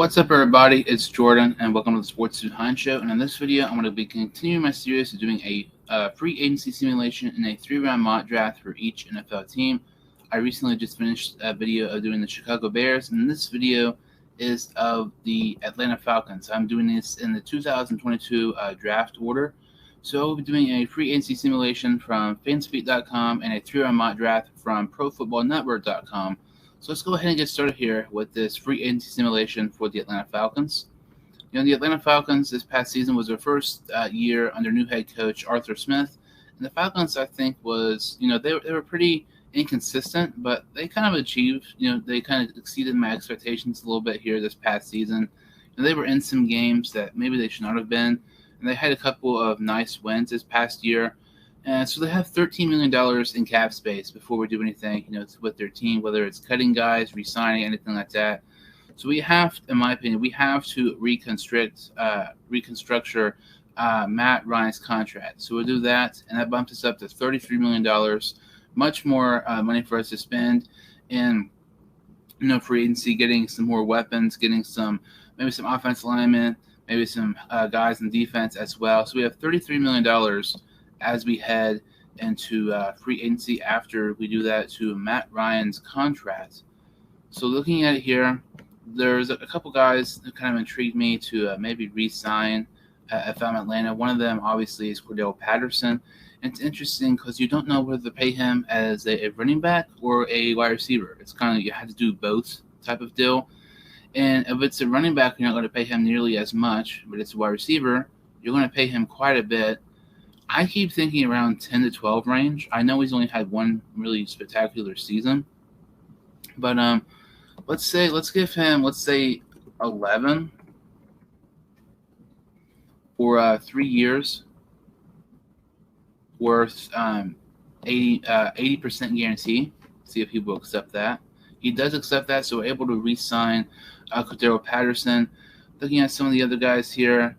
What's up, everybody? It's Jordan, and welcome to the Sports Behind Show. And in this video, I'm going to be continuing my series of doing a free agency simulation and a 3-round mock draft for each NFL team. I recently just finished a video of doing the Chicago Bears, and this video is of the Atlanta Falcons. I'm doing this in the 2022 draft order. So we'll be doing a free agency simulation from fanspeak.com and a 3-round mock draft from profootballnetwork.com. So let's go ahead and get started here with this free agency simulation for the Atlanta Falcons. The Atlanta Falcons this past season was their first year under new head coach Arthur Smith. And the Falcons, I think, was, they were pretty inconsistent, but they kind of achieved, they kind of exceeded my expectations a little bit here this past season. And they were in some games that maybe they should not have been. And they had a couple of nice wins this past year. And so they have $13 million in cap space before we do anything, with their team, whether it's cutting guys, re-signing, anything like that. So we have, in my opinion, we have to reconstructure Matt Ryan's contract. So we'll do that, and that bumps us up to $33 million, much more money for us to spend in, free agency, getting some more weapons, getting maybe some offensive linemen, maybe some guys in defense as well. So we have $33 million as we head into free agency after we do that to Matt Ryan's contract. So looking at it here, there's a couple guys that kind of intrigued me to maybe re-sign if I'm Atlanta. One of them, obviously, is Cordell Patterson. And it's interesting because you don't know whether to pay him as a running back or a wide receiver. It's kind of, you have to do both type of deal. And if it's a running back, you're not going to pay him nearly as much, but it's a wide receiver, you're going to pay him quite a bit. I keep thinking around 10 to 12 range. I know he's only had one really spectacular season, but let's give him 11 for 3 years, worth 80% guarantee. See if people accept that. He does accept that, so we're able to re-sign Cordell Patterson. Looking at some of the other guys here,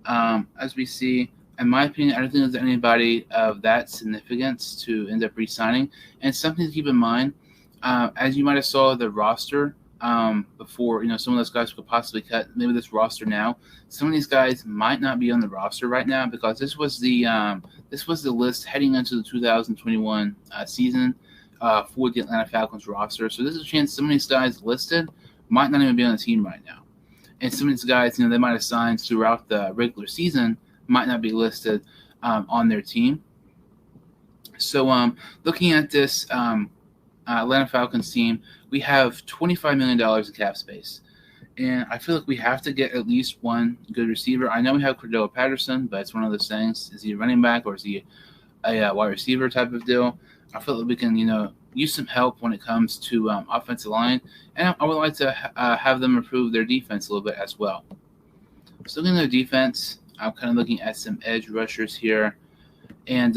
as we see. In my opinion, I don't think there's anybody of that significance to end up re-signing. And something to keep in mind, as you might have saw the roster before, some of those guys could possibly cut. Maybe this roster now, some of these guys might not be on the roster right now because this was the list heading into the 2021 season for the Atlanta Falcons roster. So there's a chance some of these guys listed might not even be on the team right now. And some of these guys, they might have signed throughout the regular season, might not be listed on their team. So looking at this Atlanta Falcons team, we have $25 million in cap space. And I feel like we have to get at least one good receiver. I know we have Cordell Patterson, but it's one of those things. Is he a running back or is he a wide receiver type of deal? I feel like we can, use some help when it comes to offensive line. And I would like to have them improve their defense a little bit as well. So looking at their defense, I'm kind of looking at some edge rushers here. And,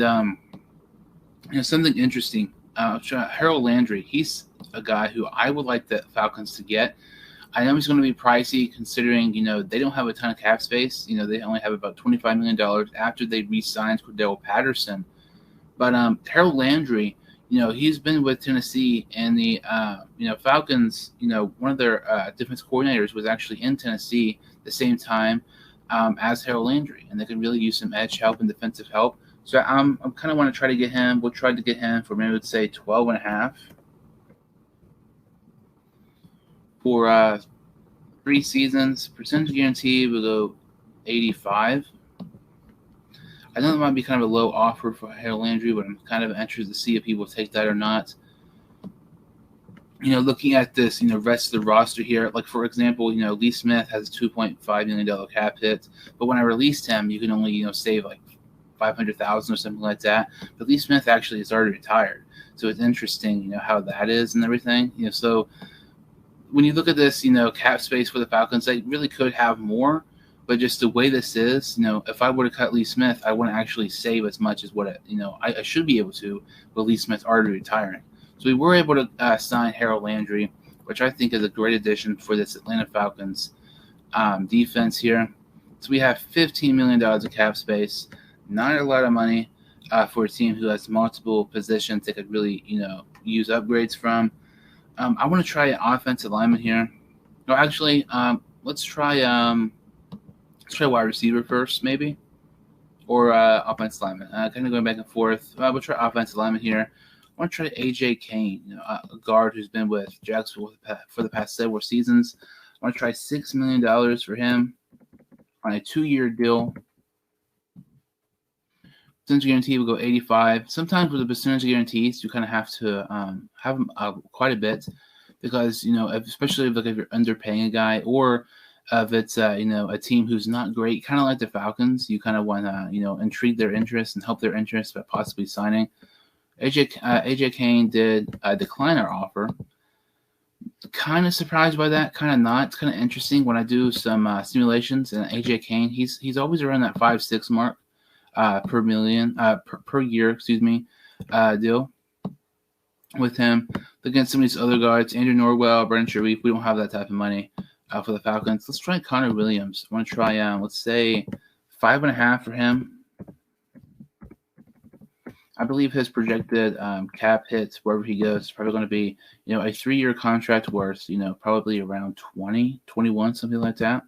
something interesting. Harold Landry, he's a guy who I would like the Falcons to get. I know he's going to be pricey considering, they don't have a ton of cap space. They only have about $25 million after they re-signed Cordell Patterson. But Harold Landry, he's been with Tennessee, and the, Falcons, one of their defense coordinators was actually in Tennessee the same time as Harold Landry, and they can really use some edge help and defensive help. So I'm kind of want to try to get him. We'll try to get him for maybe let's say 12.5 for 3 seasons. Percentage guarantee will go 85. I know it might be kind of a low offer for Harold Landry, but I'm kind of interested to see if people take that or not. Looking at this, rest of the roster here, like for example, Lee Smith has a $2.5 million cap hit, but when I released him, you can only, save like $500,000 or something like that. But Lee Smith actually is already retired, so it's interesting, how that is and everything. So when you look at this, cap space for the Falcons, they really could have more, but just the way this is, if I were to cut Lee Smith, I wouldn't actually save as much as what I should be able to, with Lee Smith already retiring. So we were able to sign Harold Landry, which I think is a great addition for this Atlanta Falcons defense here. So we have $15 million of cap space, not a lot of money for a team who has multiple positions they could really, use upgrades from. I want to try an offensive lineman here. No, actually, let's try wide receiver first, maybe, or offensive lineman. Kind of going back and forth. We'll try offensive lineman here. I want to try A.J. Kane, a guard who's been with Jacksonville for the past several seasons. I want to try $6 million for him on a 2-year deal. Percentage guarantee will go 85. Sometimes with the percentage guarantees, you kind of have to have them quite a bit because, especially if you're underpaying a guy or if it's a team who's not great, kind of like the Falcons, you kind of want to intrigue their interest and help their interest by possibly signing. AJ Kane did decline our offer. Kind of surprised by that, kind of not. It's kind of interesting when I do some simulations, and AJ Kane, he's always around that 5-6 mark per million per year, deal with him. Against some of these other guards, Andrew Norwell, Brendan Sharif, we don't have that type of money for the Falcons. Let's try Connor Williams. I want to try, let's say, 5.5 for him. I believe his projected cap hits wherever he goes is probably going to be, a 3-year contract worth, probably around 20, 21, something like that.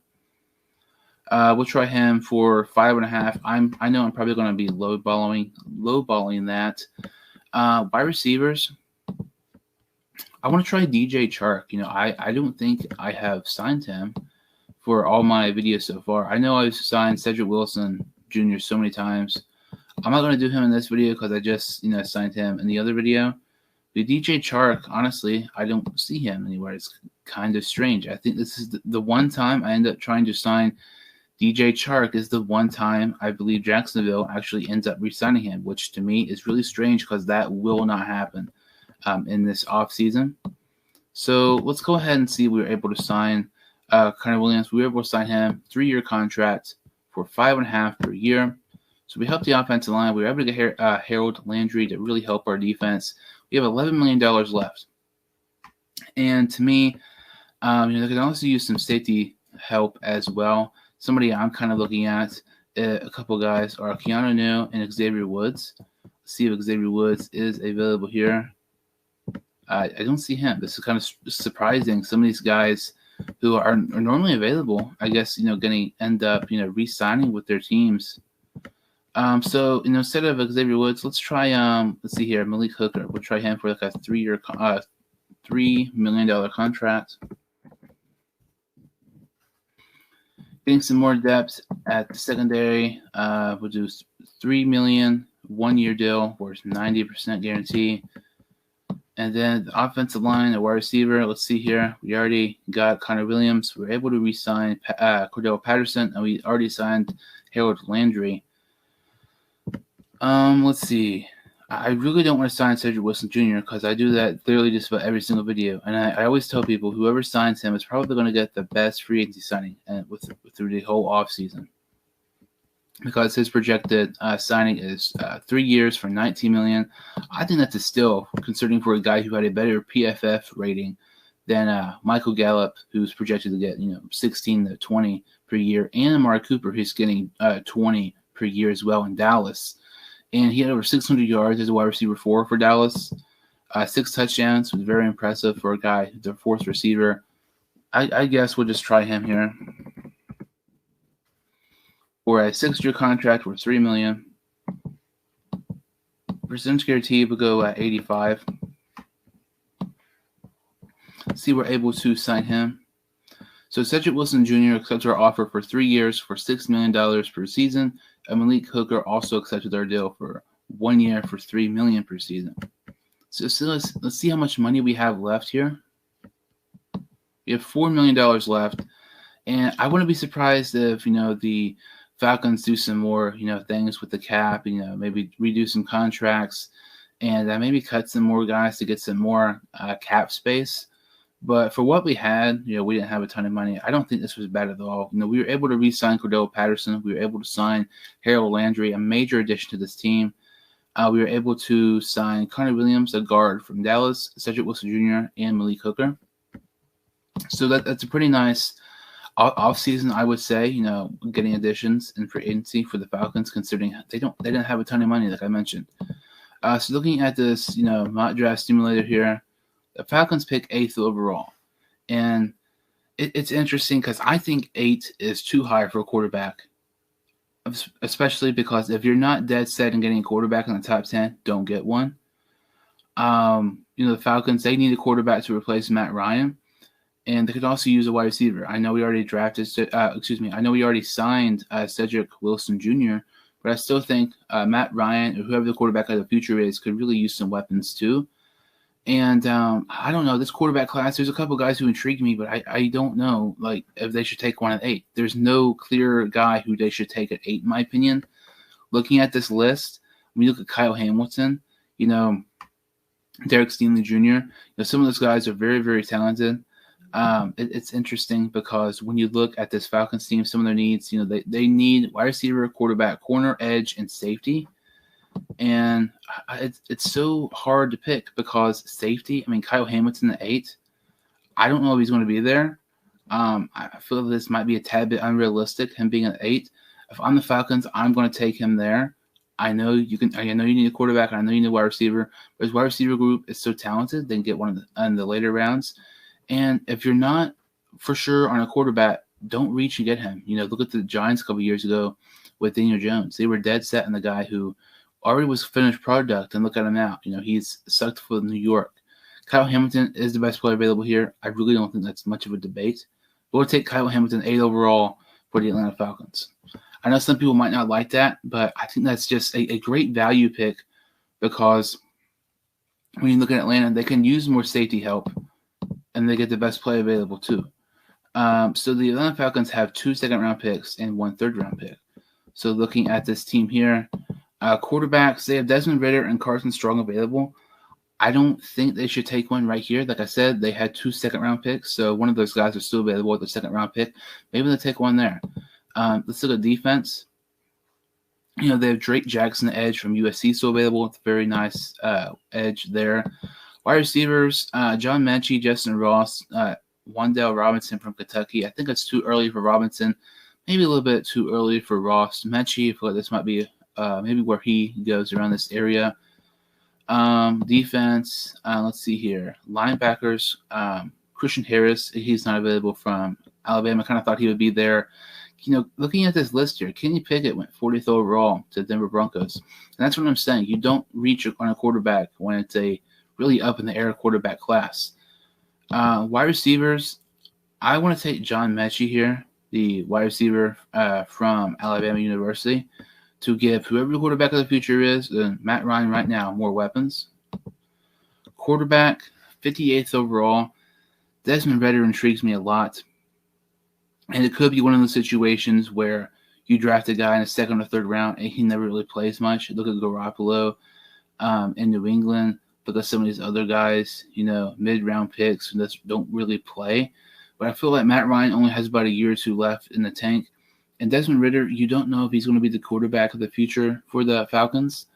We'll try him for 5.5. I know I'm probably going to be lowballing that. Wide receivers, I want to try DJ Chark. I don't think I have signed him for all my videos so far. I know I've signed Cedric Wilson Jr. so many times. I'm not going to do him in this video because I just, signed him in the other video. But DJ Chark, honestly, I don't see him anywhere. It's kind of strange. I think this is the one time I end up trying to sign DJ Chark is the one time I believe Jacksonville actually ends up re-signing him, which to me is really strange because that will not happen in this offseason. So let's go ahead and see if we were able to sign Connor Williams. We were able to sign him 3-year contract for 5.5 per year. So we helped the offensive line. We were able to get Harold Landry to really help our defense. We have $11 million left. And to me, they could also use some safety help as well. Somebody I'm kind of looking at, a couple guys, are Keanu New and Xavier Woods. Let's see if Xavier Woods is available here. I don't see him. This is kind of surprising. Some of these guys who are normally available, I guess, going to end up, re-signing with their teams. So, instead of Xavier Woods, let's try, let's see here, Malik Hooker. We'll try him for like a 3-year, $3 million contract. Getting some more depth at the secondary. We'll do $3 million, 1-year deal worth 90% guarantee. And then the offensive line, a wide receiver. Let's see here. We already got Connor Williams. We were able to re-sign Cordell Patterson, and we already signed Harold Landry. Let's see. I really don't want to sign Cedric Wilson Jr. because I do that literally just about every single video. And I always tell people whoever signs him is probably going to get the best free agency signing through the whole offseason. Because his projected signing is 3 years for $19 million. I think that's a steal, considering for a guy who had a better PFF rating than Michael Gallup, who's projected to get 16 to 20 per year, and Amari Cooper, who's getting 20 per year as well in Dallas. And he had over 600 yards as a wide receiver for Dallas. 6 touchdowns was very impressive for a guy, the 4th receiver. I guess we'll just try him here. For a 6-year contract worth $3 million. Percentage guarantee will go at 85. See, we're able to sign him. So Cedric Wilson Jr. accepts our offer for 3 years for $6 million per season. And Malik Hooker also accepted our deal for 1 year for $3 million per season. So let's see how much money we have left here. We have $4 million left. And I wouldn't be surprised if, the Falcons do some more, things with the cap, maybe redo some contracts and maybe cut some more guys to get some more cap space. But for what we had, we didn't have a ton of money. I don't think this was bad at all. We were able to re-sign Cordell Patterson. We were able to sign Harold Landry, a major addition to this team. We were able to sign Connor Williams, a guard from Dallas, Cedric Wilson Jr., and Malik Hooker. So that's a pretty nice offseason, I would say, getting additions in free agency for the Falcons, considering they didn't have a ton of money, like I mentioned. So looking at this, mock draft simulator here, the Falcons pick 8th overall. And it's interesting because I think 8 is too high for a quarterback, especially because if you're not dead set in getting a quarterback in the top 10, don't get one. The Falcons, they need a quarterback to replace Matt Ryan, and they could also use a wide receiver. I know we already I know we already signed Cedric Wilson Jr., but I still think Matt Ryan or whoever the quarterback of the future is could really use some weapons too. And I don't know, this quarterback class, there's a couple guys who intrigue me, but I don't know like if they should take one at 8. There's no clear guy who they should take at 8, in my opinion. Looking at this list, when you look at Kyle Hamilton, Derek Stingley Jr., some of those guys are very, very talented. It's interesting because when you look at this Falcons team, some of their needs, they need wide receiver, quarterback, corner, edge, and safety. And it's so hard to pick because safety, Kyle Hamilton at 8, I don't know if he's going to be there. I feel this might be a tad bit unrealistic, him being at 8. If I'm the Falcons, I'm going to take him there. I know you need a quarterback. I know you need a wide receiver. But his wide receiver group is so talented, they can get one in the later rounds. And if you're not for sure on a quarterback, don't reach and get him. Look at the Giants a couple years ago with Daniel Jones. They were dead set on the guy who already was finished product, and look at him now. He's sucked for New York. Kyle Hamilton is the best player available here. I really don't think that's much of a debate. But we'll take Kyle Hamilton 8 overall for the Atlanta Falcons. I know some people might not like that, but I think that's just a great value pick because when you look at Atlanta, they can use more safety help, and they get the best play available too. So the Atlanta Falcons have 2 second-round picks and 1 third-round pick. So looking at this team here, quarterbacks, they have Desmond Ridder and Carson Strong available. I don't think they should take one right here. Like I said, they had 2 second-round picks, so one of those guys are still available with the second-round pick. Maybe they'll take one there. Let's look at defense. They have Drake Jackson, the edge from USC, still available. It's a very nice edge there. Wide receivers, John Mechie, Justin Ross, Wan'Dale Robinson from Kentucky. I think it's too early for Robinson. Maybe a little bit too early for Ross. Mechie, I feel like this might be maybe where he goes around this area. Defense, let's see here. Linebackers, Christian Harris, he's not available from Alabama. I kind of thought he would be there. Looking at this list here, Kenny Pickett went 40th overall to Denver Broncos. And that's what I'm saying. You don't reach on a quarterback when it's a really up-in-the-air quarterback class. Wide receivers, I want to take John Mechie here, the wide receiver from Alabama University, to give whoever the quarterback of the future is, Matt Ryan right now, more weapons. Quarterback, 58th overall. Desmond Ridder intrigues me a lot. And it could be one of those situations where you draft a guy in the second or third round and he never really plays much. Look at Garoppolo in New England. Look at some of these other guys, mid-round picks who just don't really play. But I feel like Matt Ryan only has about a year or two left in the tank. And Desmond Ridder, you don't know if he's going to be the quarterback of the future for the Falcons.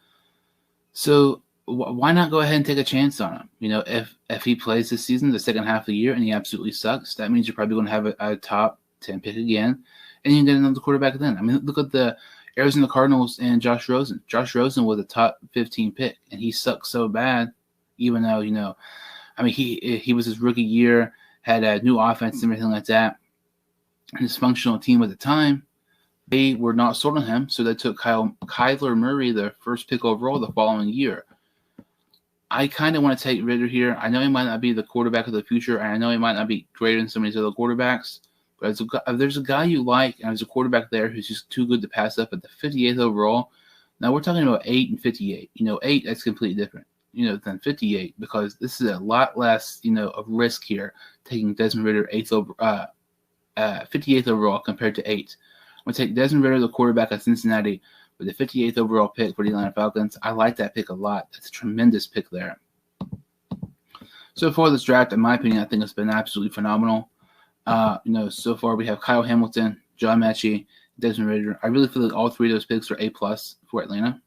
So why not go ahead and take a chance on him? If he plays this season, the second half of the year, and he absolutely sucks, that means you're probably going to have a top 10 pick again, and you can get another quarterback then. Look at the Arizona Cardinals and Josh Rosen. Josh Rosen was a top 15 pick, and he sucked so bad, even though, he was his rookie year, had a new offense and everything like that. And his functional team at the time, they were not sold on him, so they took Kyler Murray, the first pick overall, the following year. I kind of want to take Ridder here. I know he might not be the quarterback of the future, and I know he might not be greater than some of these other quarterbacks, but if there's a guy you like, and there's a quarterback there who's just too good to pass up at the 58th overall, now we're talking about 8 and 58. 8, that's completely different, than 58, because this is a lot less, of risk here, taking Desmond Ridder 58th overall compared to 8. I'm going to take Desmond Ridder, the quarterback of Cincinnati, with the 58th overall pick for the Atlanta Falcons. I like that pick a lot. That's a tremendous pick there. So far this draft, in my opinion, I think it's been absolutely phenomenal. So far we have Kyle Hamilton, John Mechie, Desmond Ridder. I really feel like all 3 of those picks are A+ for Atlanta.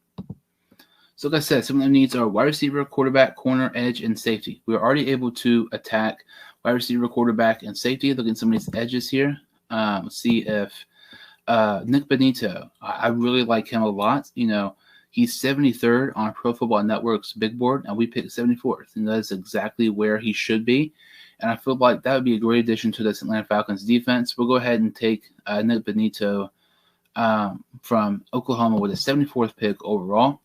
So like I said, some of their needs are wide receiver, quarterback, corner, edge, and safety. We are already able to attack wide receiver, quarterback, and safety. Look at some of these edges here. Let's see if Nick Benito, I really like him a lot. He's 73rd on Pro Football Network's big board, and we picked 74th. And that's exactly where he should be. And I feel like that would be a great addition to this Atlanta Falcons defense. We'll go ahead and take Nick Benito from Oklahoma with a 74th pick overall.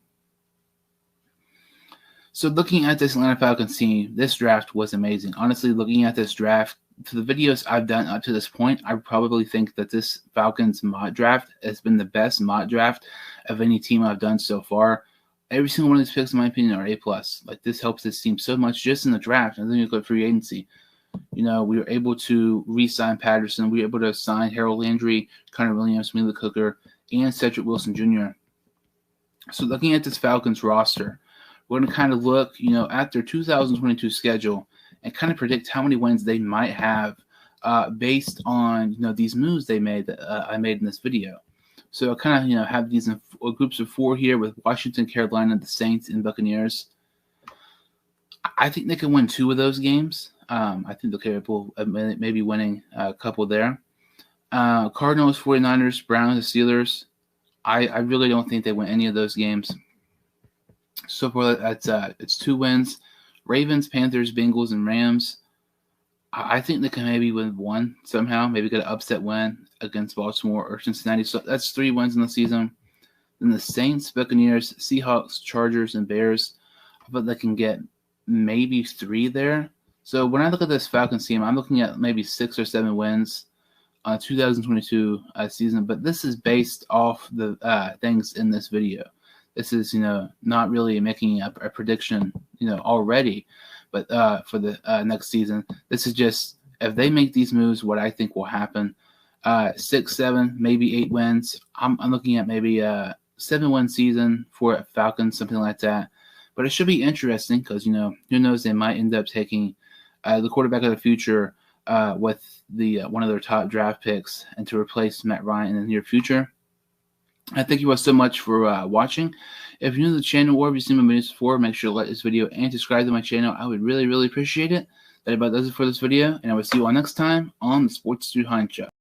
So looking at this Atlanta Falcons team, this draft was amazing. Honestly, looking at this draft, to the videos I've done up to this point, I probably think that this Falcons mock draft has been the best mock draft of any team I've done so far. Every single one of these picks, in my opinion, are A+. Like, this helps this team so much just in the draft. I think you go free agency. We were able to re-sign Patterson. We were able to sign Harold Landry, Connor Williams, Mila Cooker, and Cedric Wilson Jr. So looking at this Falcons roster, we're going to kind of look, at their 2022 schedule and kind of predict how many wins they might have based on, these moves they made that I made in this video. So I kind of, have these in groups of 4 here with Washington, Carolina, the Saints, and Buccaneers. I think they can win 2 of those games. I think they're capable of maybe winning a couple there. Cardinals, 49ers, Browns, Steelers. I really don't think they win any of those games. So far, it's 2 wins. Ravens, Panthers, Bengals, and Rams. I think they can maybe win 1 somehow. Maybe get an upset win against Baltimore or Cincinnati. So that's 3 wins in the season. Then the Saints, Buccaneers, Seahawks, Chargers, and Bears. I bet they can get maybe 3 there. So when I look at this Falcons team, I'm looking at maybe 6 or 7 wins on 2022 season. But this is based off the things in this video. This is, not really making a prediction, already, but for the next season. This is just, if they make these moves, what I think will happen. 6, 7, maybe 8 wins. I'm looking at maybe a 7-win season for Falcons, something like that. But it should be interesting because, who knows, they might end up taking the quarterback of the future with the one of their top draft picks and to replace Matt Ryan in the near future. I thank you all so much for watching. If you're new to the channel or if you've seen my videos before, make sure to like this video and subscribe to my channel. I would really, really appreciate it. That about does it for this video, and I will see you all next time on the Sports Dude Hunt Show.